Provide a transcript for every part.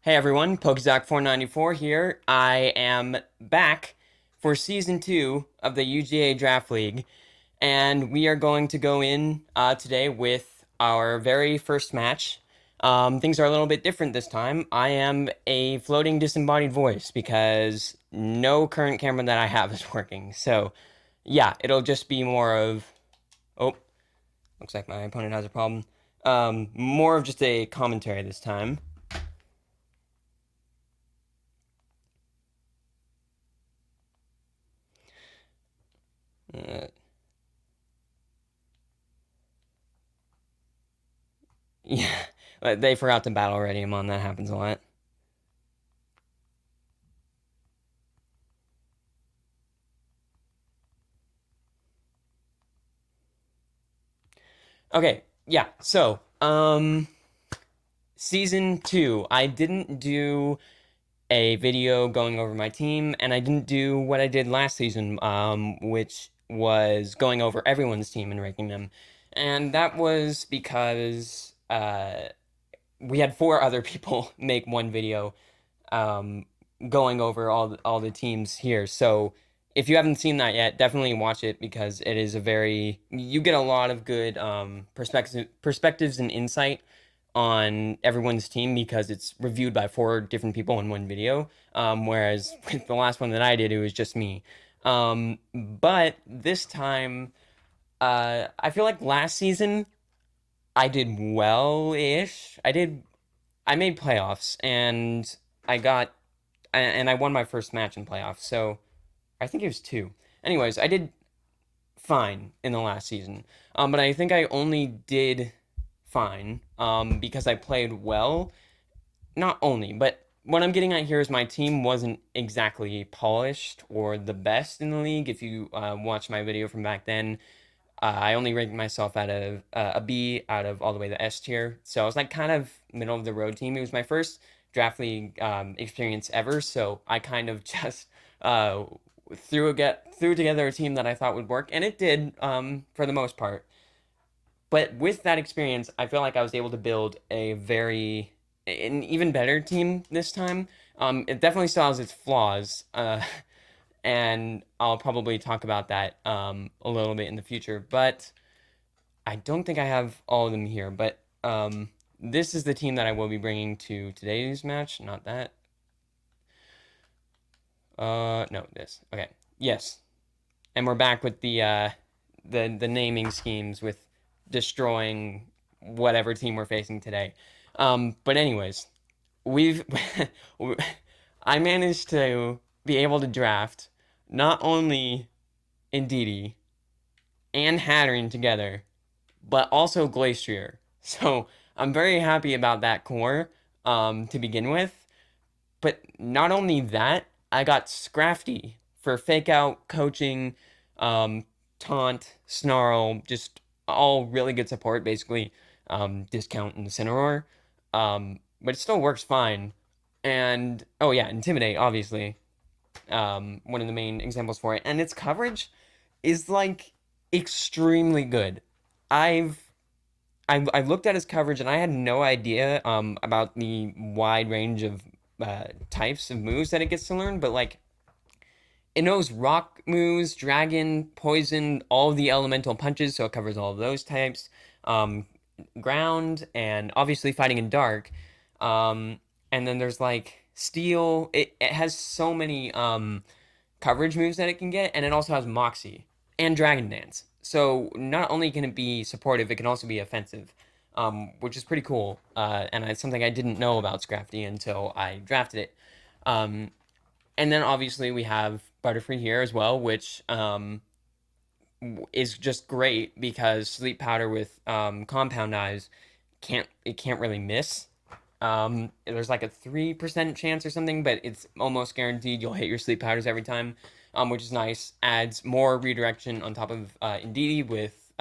Hey everyone, PokeZac494 here. I am back for Season 2 of the UGA Draft League, and we are going to go in today with our very first match. Things are a little bit different this time. I am a floating disembodied voice because no current camera that I have is working. So, yeah, it'll just be more of. Oh, looks like my opponent has a problem. More of just a commentary this time. Uh, Yeah, they forgot to battle already. I'm on. That happens a lot. Okay, yeah. So, season 2, I didn't do a video going over my team, and I didn't do what I did last season, which was going over everyone's team and ranking them. And that was because we had four other people make one video um, going over all the teams here. So if you haven't seen that yet, definitely watch it because it is a very you get a lot of good perspectives and insight on everyone's team because it's reviewed by four different people in one video. Whereas with the last one that I did, it was just me. But this time, I feel like last season I did well-ish. I made playoffs and I got and I won my first match in playoffs. So I think it was two. Anyways, I did fine in the last season. But I think I only did fine because I played well. Not only, but what I'm getting at here is my team wasn't exactly polished or the best in the league. If you watch my video from back then, I only ranked myself out of a B out of all the way to S tier. So I was like kind of middle of the road team. It was my first draft league experience ever. So I kind of just uh, threw together a team that I thought would work, and it did for the most part. But with that experience, I feel like I was able to build an even better team this time. It definitely still has its flaws, and I'll probably talk about that a little bit in the future. But I don't think I have all of them here. But this is the team that I will be bringing to today's match. Not that. No, this. Okay. Yes, and we're back with the naming schemes with destroying whatever team we're facing today. But anyways, we've I managed to be able to draft not only Indeedee and Hatterene together, but also Glastrier. So I'm very happy about that core to begin with. But not only that, I got Scrafty for fake out coaching, um, taunt, snarl, just all really good support, basically discount and Sinnoh. But it still works fine. And oh yeah, intimidate obviously one of the main examples for it, and its coverage is like extremely good. I've I've looked at his coverage and I had no idea about the wide range of types of moves that it gets to learn, but like it knows rock moves, dragon, poison, all of the elemental punches, so it covers all of those types. Um, Ground and obviously fighting in dark. And then there's like steel. It has so many coverage moves that it can get, and it also has Moxie and Dragon Dance. So not only can it be supportive, it can also be offensive, which is pretty cool. And it's something I didn't know about Scrafty until I drafted it. Um, and then obviously we have Butterfree here as well, which is just great because Sleep Powder with Compound Eyes can't really miss. There's like a 3% chance or something, but it's almost guaranteed you'll hit your sleep powders every time, which is nice. Adds more redirection on top of Indeedee with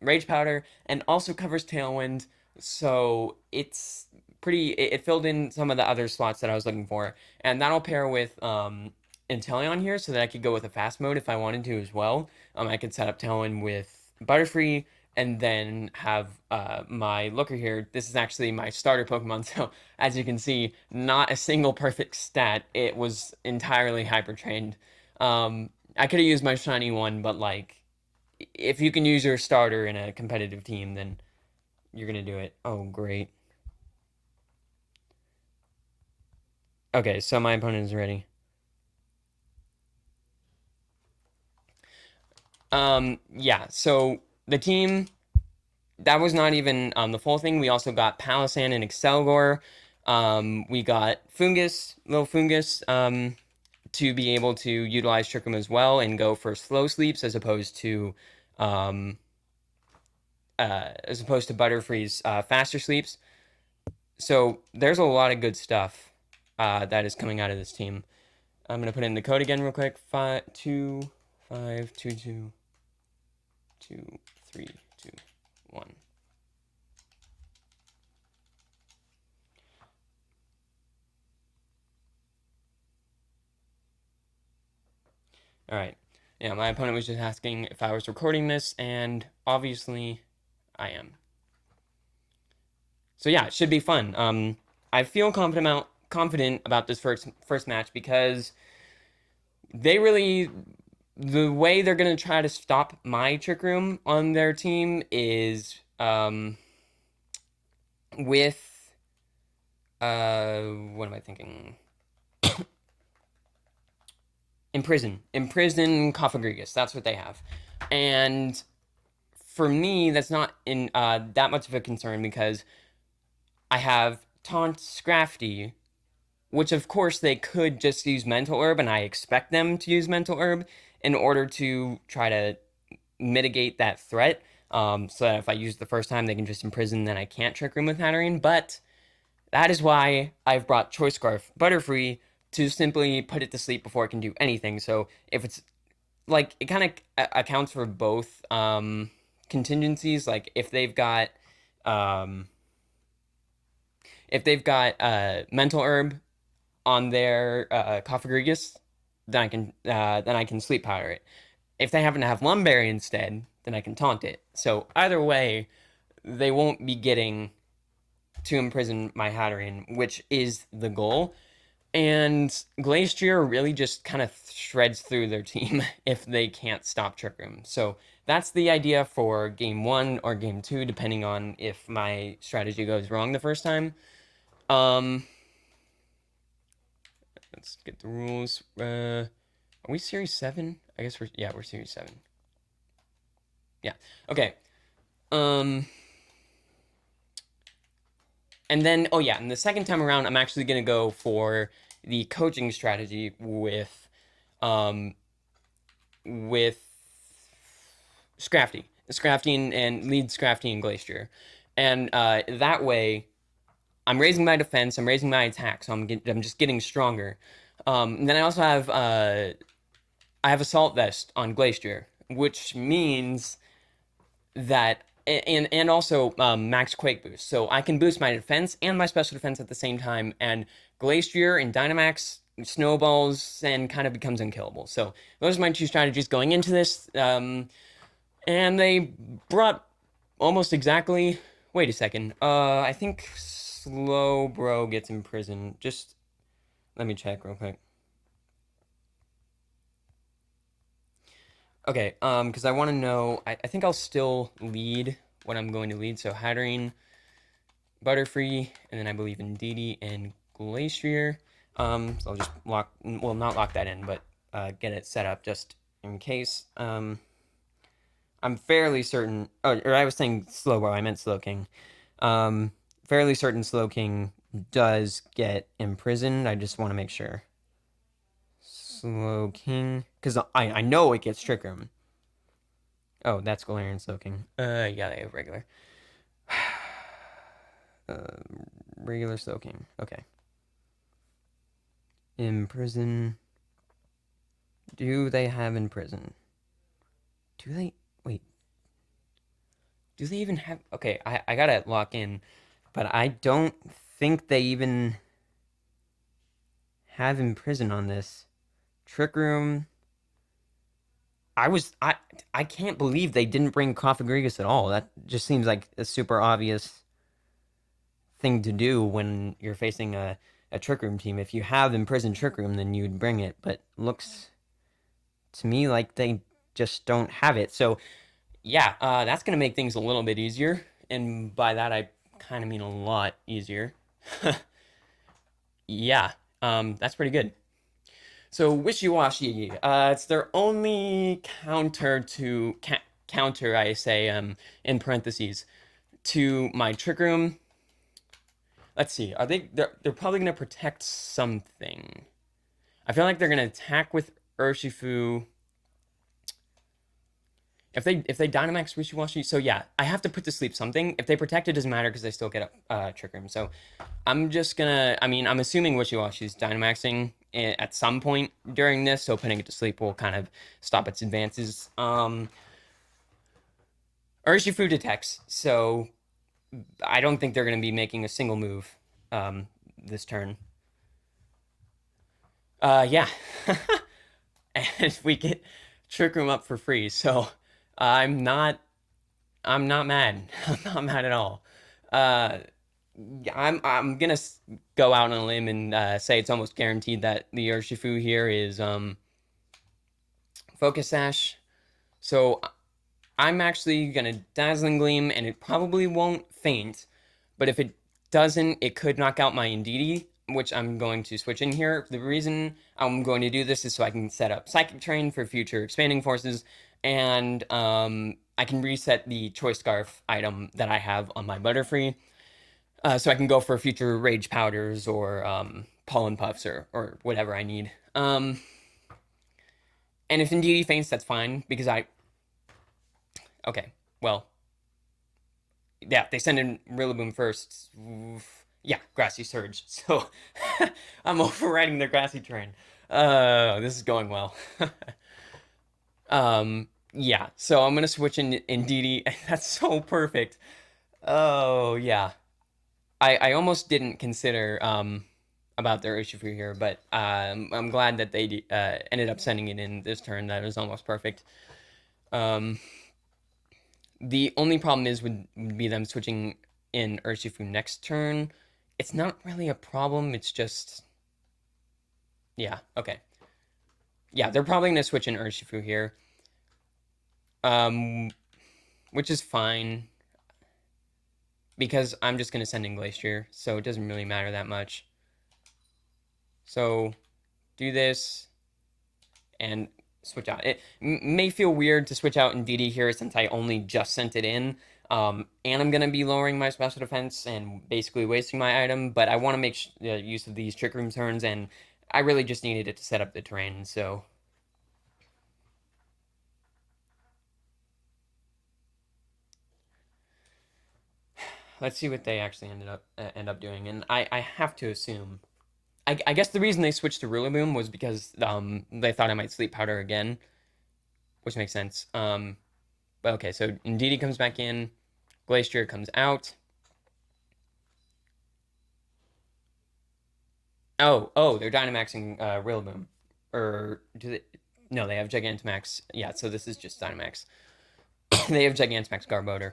Rage Powder, and also covers Tailwind, so it's pretty. It filled in some of the other slots that I was looking for, and that'll pair with Inteleon here, so that I could go with a fast mode if I wanted to as well. I could set up Tailwind with Butterfree, and then have my looker here. This is actually my starter Pokemon, so as you can see, not a single perfect stat. It was entirely hyper trained. I could have used my shiny one, but like, if you can use your starter in a competitive team, then you're gonna do it. Oh, great. Okay, so my opponent is ready. Yeah, so the team, that was not even the full thing. We also got Palossand and Excelgor. We got Fungus, little Fungus, to be able to utilize Trick Room as well and go for slow sleeps um, as opposed to Butterfree's faster sleeps. So there's a lot of good stuff that is coming out of this team. I'm gonna put in the code again real quick. 525222321. All right. Yeah, my opponent was just asking if I was recording this, and obviously I am. So yeah, it should be fun. I feel confident about this first match because they really, the way they're gonna try to stop my Trick Room on their team is with what am I thinking? Imprison Cofagrigus. That's what they have, and for me, that's not in that much of a concern because I have Taunt Scrafty, which of course they could just use Mental Herb, and I expect them to use Mental Herb in order to try to mitigate that threat. So that if I use it the first time, they can just imprison, then I can't Trick Room with Hatterene. But that is why I've brought Choice Scarf Butterfree to simply put it to sleep before it can do anything. So if it's like, it kind of accounts for both contingencies. Like um, if they've got Mental Herb on their Cofagrigus, then I can sleep powder it. If they happen to have Lumberry instead, then I can taunt it. So either way, they won't be getting to imprison my Hatterene, which is the goal. And Glastrier really just kind of shreds through their team if they can't stop Trick Room. So that's the idea for game one or game two, depending on if my strategy goes wrong the first time. Let's get the rules. Are we Series 7? I guess we're Series 7. Yeah. Okay. And then, oh yeah, and the second time around, I'm actually gonna go for the coaching strategy um, with Scrafty and lead Scrafty and Glacier, and that way, I'm raising my defense, I'm raising my attack, so I'm just getting stronger. And then I also have I have Assault Vest on Glacier, which means that and also max Quake boost, so I can boost my defense and my special defense at the same time. And Glacier and Dynamax snowballs and kind of becomes unkillable. So those are my two strategies going into this, and they brought almost exactly. Wait a second. I think Slowbro gets imprisoned. Just let me check real quick. Okay, because I want to know. I think I'll still lead what I'm going to lead. So Hatterene, Butterfree, and then I believe in Indeedee and Glacier. So I'll just not lock that in, but get it set up just in case. I'm fairly certain. Oh, or I was saying Slowbro. I meant Slowking. Fairly certain Slowking does get imprisoned. I just want to make sure. Slowking, because I know it gets Trick Room. Oh, that's Galarian Slowking. Yeah, they have regular. uh, Regular Slowking. Okay. Imprison. Do they have imprison? Do they? Wait. Do they even have? Okay, I gotta lock in, but I don't think they even have imprison on this. Trick Room. I can't believe they didn't bring Cofagrigus at all. That just seems like a super obvious thing to do when you're facing a Trick Room team. If you have Imprisoned Trick Room, then you'd bring it. But looks to me like they just don't have it. So yeah, that's gonna make things a little bit easier, and by that I kind of mean a lot easier. Yeah, that's pretty good. So Wishiwashi, it's their only counter, I say, in parentheses, to my Trick Room. Let's see. They're probably gonna protect something. I feel like they're gonna attack with Urshifu. If they Dynamax Wishiwashi, so yeah, I have to put to sleep something. If they protect, it doesn't matter because they still get a Trick Room. So I'm just gonna. I mean, I'm assuming Wishiwashi's Dynamaxing at some point during this, so putting it to sleep will kind of stop its advances. Urshifu detects, so I don't think they're gonna be making a single move this turn. Yeah. And we get Trick Room up for free. So I'm not I'm not mad. I'm not mad at all. Uh, I'm gonna go out on a limb and say it's almost guaranteed that the Urshifu here is Focus Sash. So I'm actually gonna Dazzling Gleam, and it probably won't faint. But if it doesn't, it could knock out my Indeedee, which I'm going to switch in here. The reason I'm going to do this is so I can set up Psychic Terrain for future Expanding Forces, and I can reset the Choice Scarf item that I have on my Butterfree, so I can go for future Rage Powders or Pollen Puffs or whatever I need. And if Indeedee faints, that's fine, because okay, well, yeah, they send in Rillaboom first. Yeah, Grassy Surge. So I'm overriding their Grassy Terrain. This is going well. Yeah, so I'm gonna switch in Indeedee. That's so perfect. Oh yeah, I almost didn't consider about their issue for here, but I'm glad that they ended up sending it in this turn. That was almost perfect. Um, The only problem is would be them switching in Urshifu next turn. It's not really a problem. It's just yeah. Okay. Yeah, they're probably gonna switch in Urshifu here, um, which is fine because I'm just gonna send in Glastrier, so it doesn't really matter that much. So do this and switch out. It may feel weird to switch out Indeedee here since I only just sent it in. And I'm going to be lowering my special defense and basically wasting my item, but I want to make use of these Trick Room turns, and I really just needed it to set up the terrain, so... Let's see what they actually end up doing, and I have to assume... I guess the reason they switched to Rillaboom was because they thought I might Sleep Powder again, which makes sense. But okay, so Indeedee comes back in, Glastrier comes out. Oh, they're Dynamaxing Rillaboom. Or do they? No, they have Gigantamax. Yeah, so this is just Dynamax. They have Gigantamax Garbodor.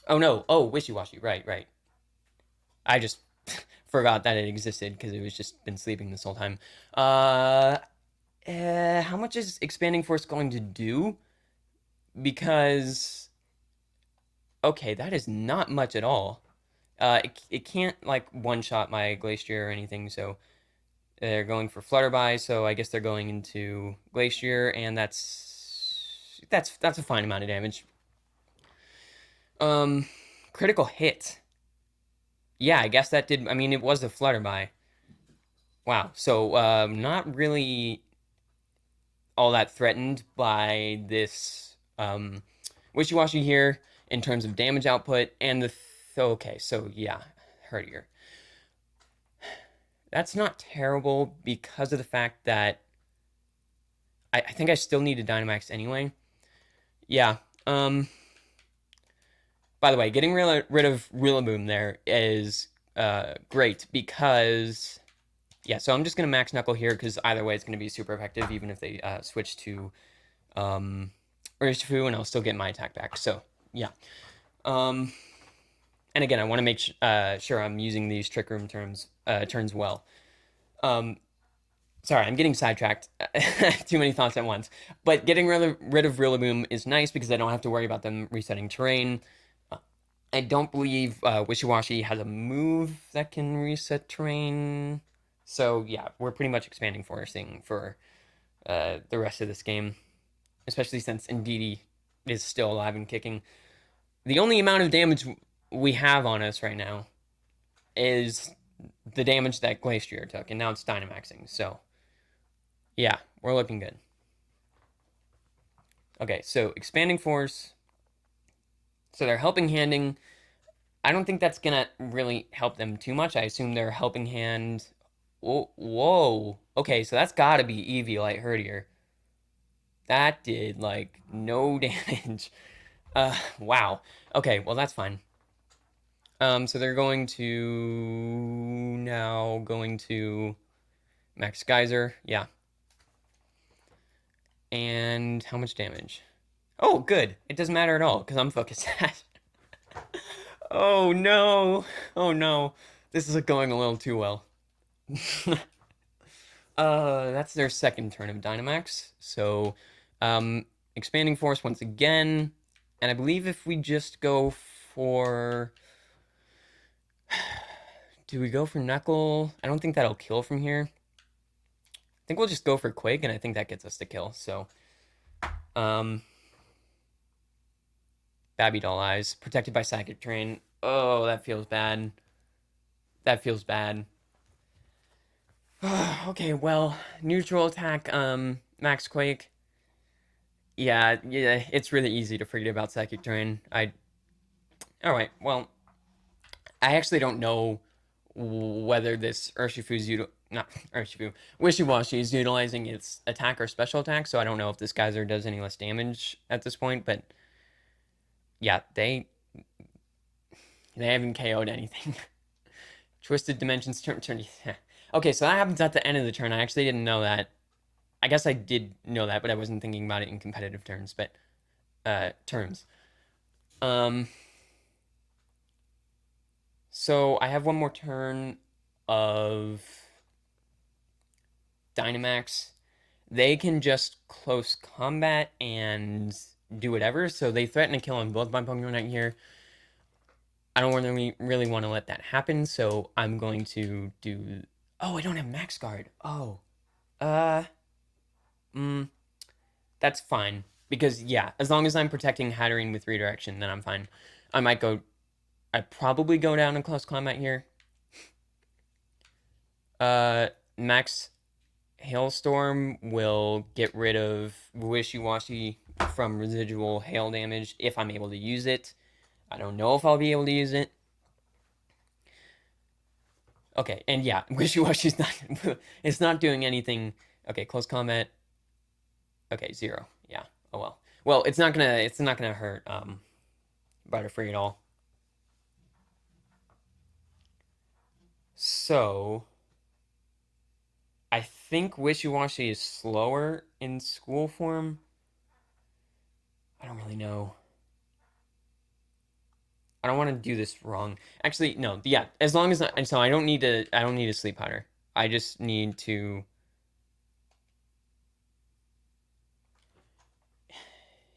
Oh no, oh, Wishiwashi. Right. I just forgot that it existed because it was just been sleeping this whole time. How much is Expanding Force going to do? Because, okay, that is not much at all. It can't, like, one-shot my Glacier or anything, so they're going for Flutterby, so I guess they're going into Glacier, and that's a fine amount of damage. Um, Critical hit. Yeah, I guess that did. I mean, it was a Flutterby. Wow. So, not really all that threatened by this Wishiwashi here in terms of damage output and the. Okay, so yeah, Herdier. That's not terrible because of the fact that I think I still need a Dynamax anyway. Yeah. By the way, getting rid of Rillaboom there is great because yeah. So I'm just gonna Max Knuckle here because either way it's gonna be super effective even if they switch to Urshifu, and I'll still get my attack back. So yeah. And again, I want to make sure I'm using these Trick Room turns well. Sorry, I'm getting sidetracked. Too many thoughts at once. But getting rid of Rillaboom is nice because I don't have to worry about them resetting terrain. I don't believe Wishiwashi has a move that can reset terrain. So yeah, we're pretty much expanding foresting for the rest of this game, especially since Indeedee is still alive and kicking. The only amount of damage we have on us right now is the damage that Glastrier took, and now it's Dynamaxing. So yeah, we're looking good. Okay, so expanding force. So they're helping handing. I don't think that's gonna really help them too much. I assume their helping hand. Whoa, whoa. Okay, so that's gotta be Eviolite Herdier. That did like no damage. Wow. Okay, well that's fine. So they're going to Max Geyser. Yeah. And how much damage? Oh, good. It doesn't matter at all because I'm focused at. Oh no. Oh no. This is going a little too well. That's their second turn of Dynamax. So, expanding force once again. And I believe if we just go for. Do we go for Knuckle? I don't think that'll kill from here. I think we'll just go for Quake, and I think that gets us the kill. So, um, Babby Doll Eyes, protected by Psychic Terrain. Oh, that feels bad. That feels bad. Okay, well, neutral attack, Max Quake. Yeah, it's really easy to forget about Psychic Terrain. Alright, well, I actually don't know whether this not Urshifu, Wishiwashi is utilizing its attack or special attack, so I don't know if this Geyser does any less damage at this point, but yeah, they haven't KO'd anything. Twisted Dimensions turn. Okay, so that happens at the end of the turn. I actually didn't know that. I guess I did know that, but I wasn't thinking about it in competitive terms. But terms. Um. So I have one more turn of Dynamax. They can just close combat and do whatever. So they threaten to kill on both my Pokemon right here. I don't really want to let that happen. So I'm going to do. Oh, I don't have Max Guard. Oh. Uh. Mm, that's fine. Because, yeah, as long as I'm protecting Hatterene with Redirection, then I'm fine. I might go... I'd probably go down in close combat here. Max Hailstorm will get rid of Wishiwashi from residual hail damage if I'm able to use it. I don't know if I'll be able to use it. Okay, and yeah, Wishiwashi's not... it's not doing anything... Okay, close combat. Okay, 0. Yeah. Oh well. Well, it's not gonna hurt Butterfree at all. So I think Wishiwashi is slower in school form. I don't really know. I don't want to do this wrong. Actually, no. Yeah, as long as so I don't need to. I don't need a sleep powder. I just need to.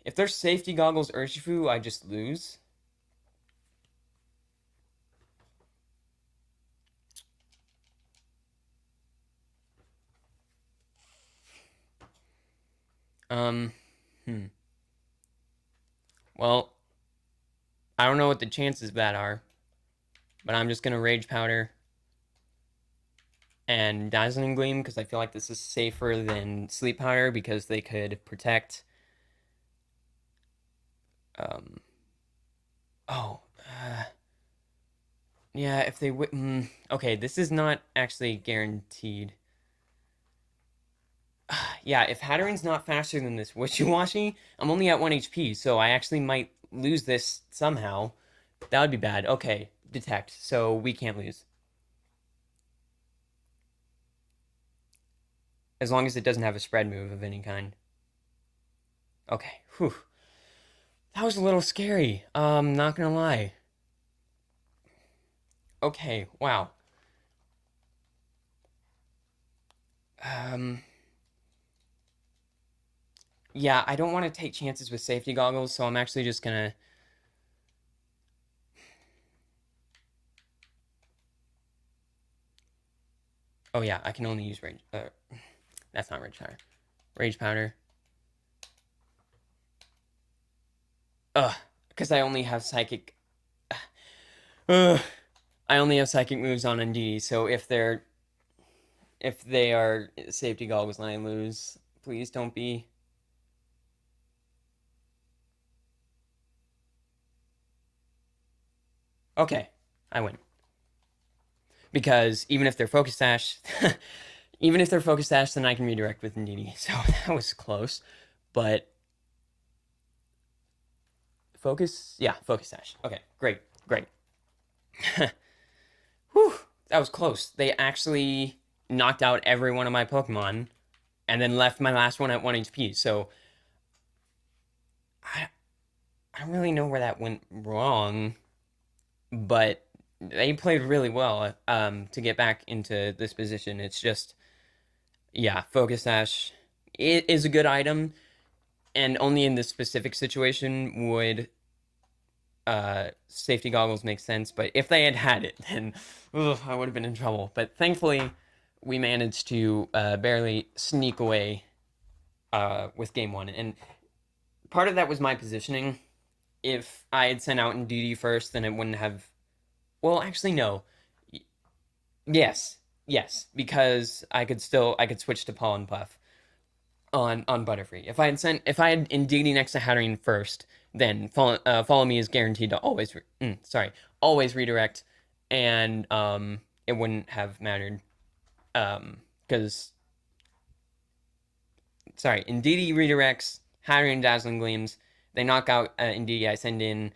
If there's safety goggles Urshifu, I just lose. Um, hmm. Well, I don't know what the chances of that are, but I'm just gonna Rage Powder and Dazzling Gleam because I feel like this is safer than Sleep Powder because they could protect. Um. Oh. Yeah, if they okay, this is not actually guaranteed. Yeah, if Hatterene's not faster than this Wishiwashi, I'm only at 1 HP, so I actually might lose this somehow. That would be bad. Okay, detect, so we can't lose. As long as it doesn't have a spread move of any kind. Okay. Whew. That was a little scary. Not gonna lie. Okay. Wow. Um. Yeah, I don't want to take chances with safety goggles, so I'm actually just gonna. Oh yeah, I can only use rage. That's not rage powder. Rage powder. Ugh, because I only have psychic. Ugh, I only have psychic moves on ND, so if they are safety goggles and I lose, please don't be. Okay, I win. Because even if they're focus sash, even if they're focus sash, then I can redirect with Ndidi. So that was close, but focus, yeah, focus sash. Okay, great, great. Whew, that was close. They actually knocked out every one of my Pokemon, and then left my last one at 1 HP. So I I don't really know where that went wrong, but they played really well to get back into this position. It's just yeah, focus sash it is a good item, and only in this specific situation would safety goggles make sense. But if they had had it, then ugh, I would have been in trouble. But thankfully, we managed to barely sneak away with game one, and part of that was my positioning. If I had sent out Ndidi first, then it wouldn't have. Well, actually, no. Yes, yes, because I could switch to Pollen Puff on Butterfree. If I had Indeedee next to Hatterene first, then Follow Me is guaranteed to always redirect, and it wouldn't have mattered because Indeedee redirects, Hatterene Dazzling Gleams, they knock out Indeedee. I send in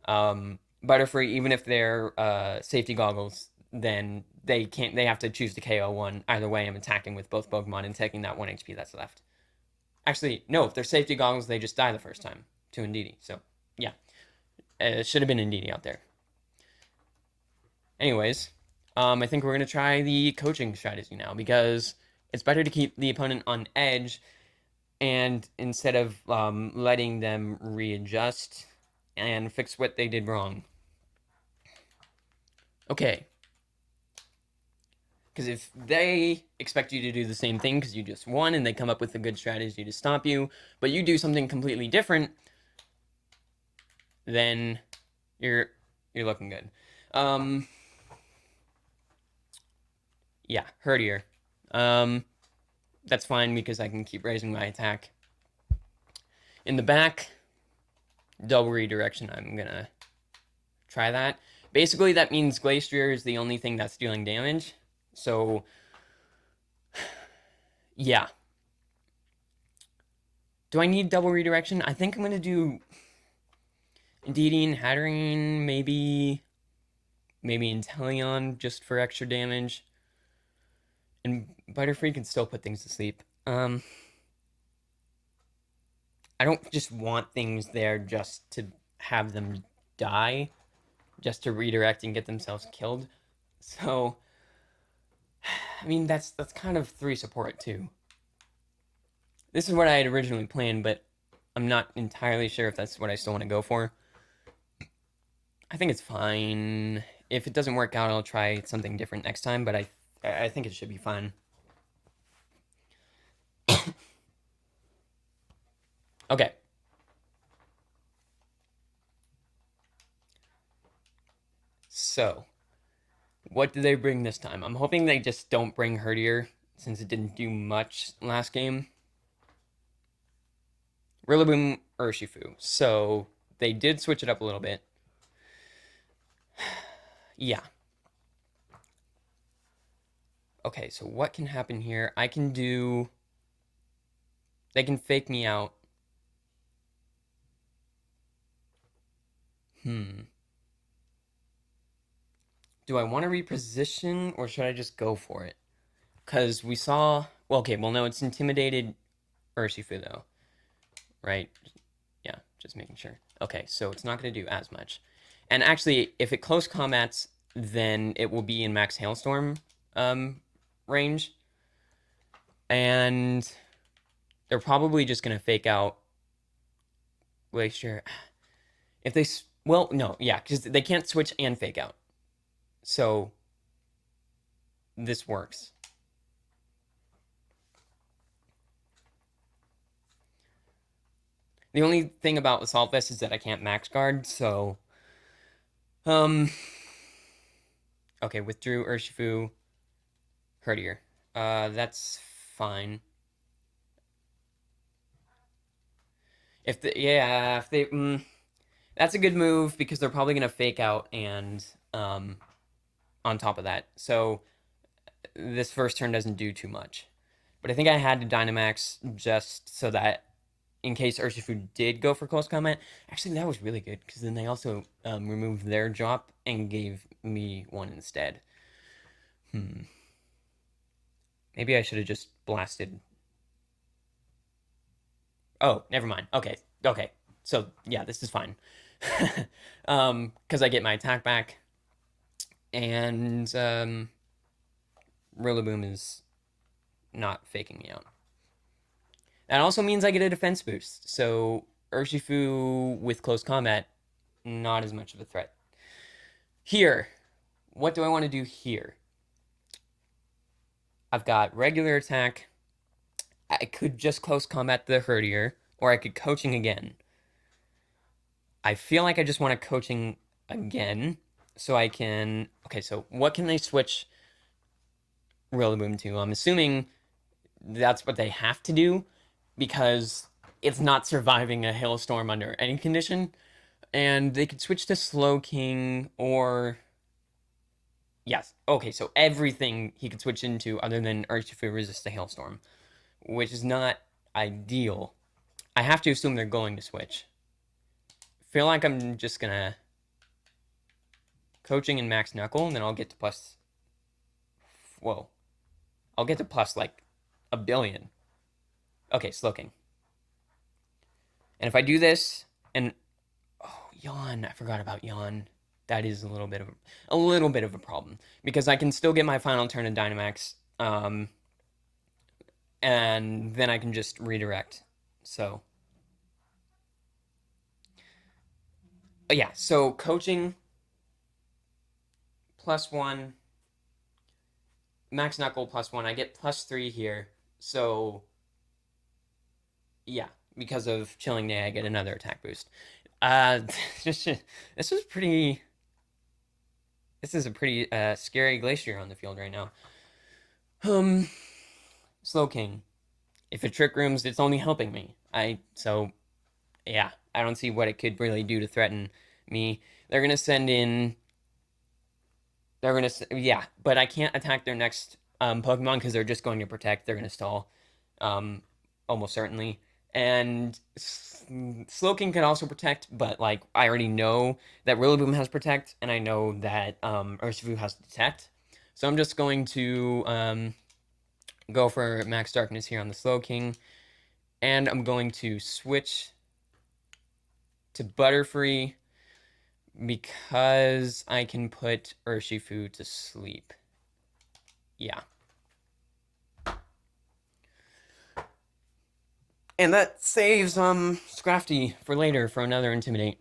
Butterfree, even if they're safety goggles, then they have to choose to KO one. Either way, I'm attacking with both Pokemon and taking that 1 HP that's left. Actually, no, if they're safety goggles, they just die the first time to Indeedee. So, yeah. It should have been Indeedee out there. Anyways, I think we're going to try the coaching strategy now because it's better to keep the opponent on edge and instead of letting them readjust and fix what they did wrong. Okay. Because if they expect you to do the same thing because you just won and they come up with a good strategy to stop you, but you do something completely different, then you're looking good. Yeah, Herdier. That's fine because I can keep raising my attack. In the back, double redirection. I'm gonna try that. Basically, that means Glastrier is the only thing that's dealing damage. So, yeah. Do I need double redirection? I think I'm gonna do Indeedee, Hatterene, maybe Inteleon just for extra damage. And Butterfree can still put things to sleep. I don't just want things there just to have them die, just to redirect and get themselves killed. So, I mean, that's kind of 3 support too. This is what I had originally planned, but I'm not entirely sure if that's what I still want to go for. I think it's fine. If it doesn't work out, I'll try something different next time, but I think it should be fine. Okay. So, what do they bring this time? I'm hoping they just don't bring Herdier since it didn't do much last game. Rillaboom, Urshifu. So, they did switch it up a little bit. Yeah. Okay, so what can happen here? I can do... They can fake me out. Do I want to reposition or should I just go for it? Because we saw... Well, okay, well, no, it's intimidated Urshifu, though. right? Yeah, just making sure. Okay, so it's not going to do as much. And actually, if it close combats, then it will be in max hailstorm range. And they're probably just going to fake out Glacier. If they... Well, no, yeah, because they can't switch and fake out. So this works. The only thing about Assault Vest is that I can't max guard, so... Okay, withdrew Urshifu. Courtier. That's fine. If they... that's a good move, because they're probably going to fake out and, on top of that. So, this first turn doesn't do too much. But I think I had to Dynamax just so that in case Urshifu did go for close combat. Actually, that was really good, because then they also removed their drop and gave me one instead. Maybe I should have just blasted. Oh, never mind. Okay. So, yeah, this is fine. Because I get my attack back. And, Rillaboom is not faking me out. That also means I get a defense boost. So, Urshifu with close combat, not as much of a threat. Here, what do I want to do here? I've got regular attack. I could just close combat the Herdier, or I could coaching again. I feel like I just want to coaching again, so I can... Okay, so what can they switch Rillaboom to? I'm assuming that's what they have to do, because it's not surviving a hailstorm under any condition. And they could switch to Slowking or... Yes, okay, so everything he could switch into other than Urshifu resist a hailstorm, which is not ideal. I have to assume they're going to switch. Feel like I'm just gonna coaching and max knuckle, and then I'll get to plus... Whoa. I'll get to plus, like, 1 billion. Okay, Slowking. And if I do this, and... Oh, Yawn. I forgot about Yawn. That is a little bit of a problem. Because I can still get my final turn in Dynamax, and then I can just redirect. So... yeah, so coaching... +1... Max Knuckle +1. I get +3 here. So... yeah, because of Chilling Day, I get another attack boost. This is pretty... This is a pretty scary Glastrier on the field right now. Slowking. If it Trick Rooms, it's only helping me. So, yeah, I don't see what it could really do to threaten me. They're going to send in... Yeah, but I can't attack their next Pokemon because they're just going to protect. They're going to stall, almost certainly. And Slowking can also protect, but, like, I already know that Rillaboom has protect, and I know that Urshifu has detect. So I'm just going to go for Max Darkness here on the Slowking, and I'm going to switch to Butterfree because I can put Urshifu to sleep. Yeah. And that saves Scrafty for later for another Intimidate.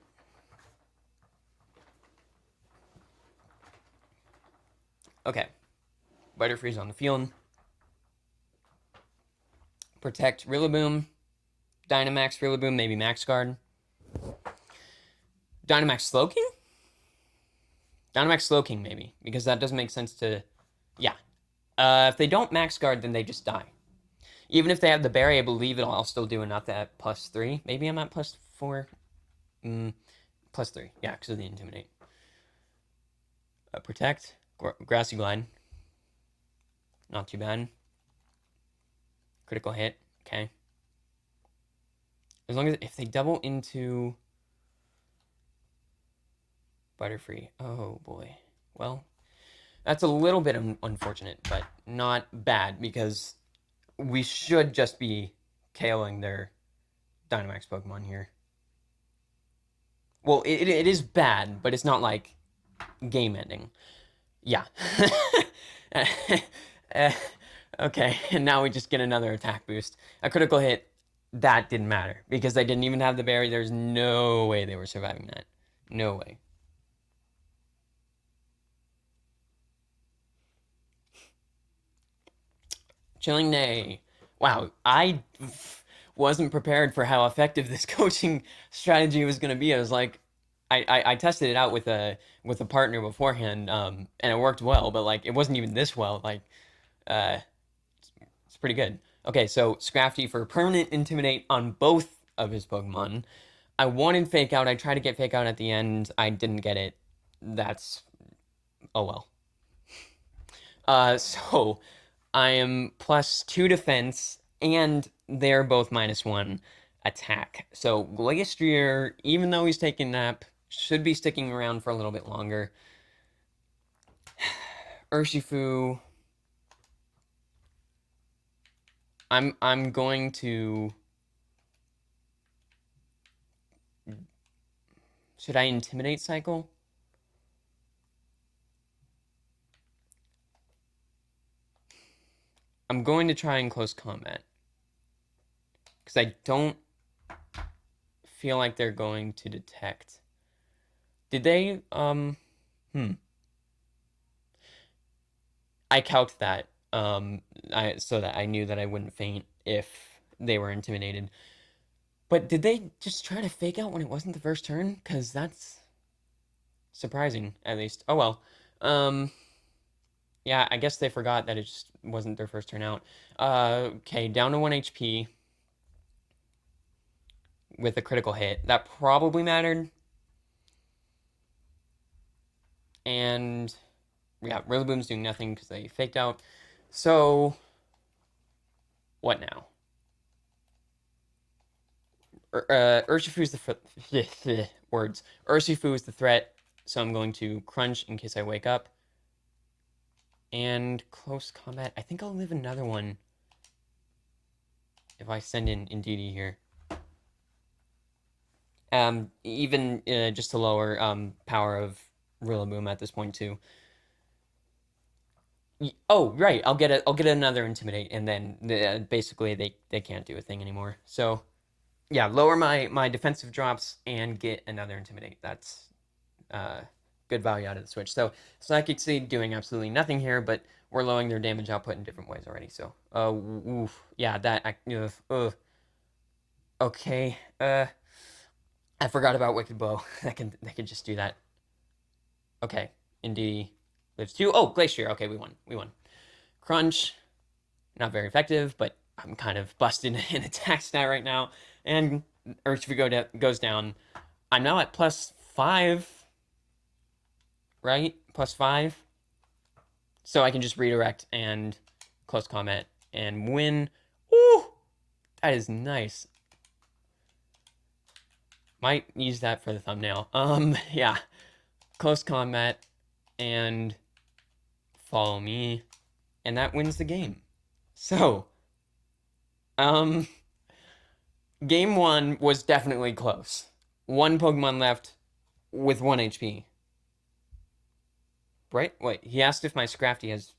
Okay. Butterfree's on the field. Protect Rillaboom. Dynamax Rillaboom, maybe Max Guard. Dynamax Slowking? Dynamax Slowking, maybe. Because that doesn't make sense to... Yeah. If they don't Max Guard, then they just die. Even if they have the berry, I believe I'll still do enough at +3. Maybe I'm at +4. +3. Yeah, because of the Intimidate. Protect. Grassy Glide. Not too bad. Critical hit. Okay. As long as... If they double into... Butterfree. Oh, boy. Well, that's a little bit unfortunate, but not bad, because we should just be KOing their Dynamax Pokemon here. Well, it is bad, but it's not like game ending. Yeah. Okay, and now we just get another attack boost. A critical hit, that didn't matter because they didn't even have the berry. There's no way they were surviving that. No way. Chilling Nay. Wow, I wasn't prepared for how effective this coaching strategy was going to be. I was like, I tested it out with a partner beforehand, and it worked well, but like it wasn't even this well. Like, uh, it's pretty good. Okay, so Scrafty for permanent intimidate on both of his Pokemon. I wanted Fake Out. I tried to get Fake Out at the end. I didn't get it. That's oh well. So I am +2 defense, and they're both -1 attack. So Glastrier, even though he's taking a nap, should be sticking around for a little bit longer. Urshifu, I'm going to. Should I Intimidate Cycle? I'm going to try and Close Combat. Because I don't feel like they're going to detect. Did they, I calced that, so that I knew that I wouldn't faint if they were intimidated. But did they just try to Fake Out when it wasn't the first turn? Because that's surprising, at least. Oh well. Yeah, I guess they forgot that it just wasn't their first turn out. Okay, down to 1 HP with a critical hit. That probably mattered. And yeah, Rillaboom's doing nothing because they faked out. So, what now? Urshifu's the words. Urshifu is the threat, so I'm going to Crunch in case I wake up. And Close Combat. I think I'll live another one if I send in Indeedee here. Even just to lower power of Rillaboom at this point too. Oh, right. I'll get another Intimidate, and then basically they can't do a thing anymore. So yeah, lower my defensive drops and get another Intimidate. That's good value out of the switch. So Psychic Seed doing absolutely nothing here, but we're lowering their damage output in different ways already. So oof, yeah, that okay. I forgot about Wicked Bow. That can just do that. Okay, Indeedee lives 2. Oh, Glacier. Okay, we won. We won. Crunch, not very effective, but I'm kind of busted in attack stat right now. And Urshifu goes down. I'm now at +5, right? +5. So I can just redirect and Close Combat and win. Ooh, that is nice. Might use that for the thumbnail. Yeah. Close Combat and Follow Me. And that wins the game. So, game 1 was definitely close. 1 Pokemon left with 1 HP. Right? Wait, he asked if my Scrafty has...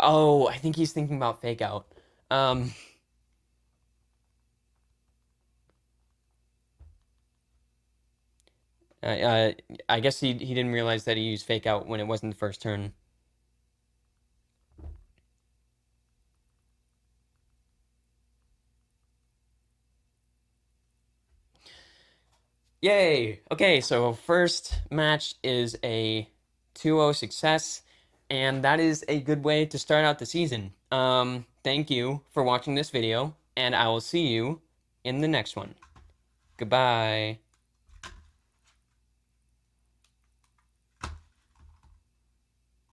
Oh, I think he's thinking about Fake Out. I guess he didn't realize that he used Fake Out when it wasn't the first turn. Yay! Okay, so first match is a 2-0 success, and that is a good way to start out the season. Thank you for watching this video, and I will see you in the next one. Goodbye.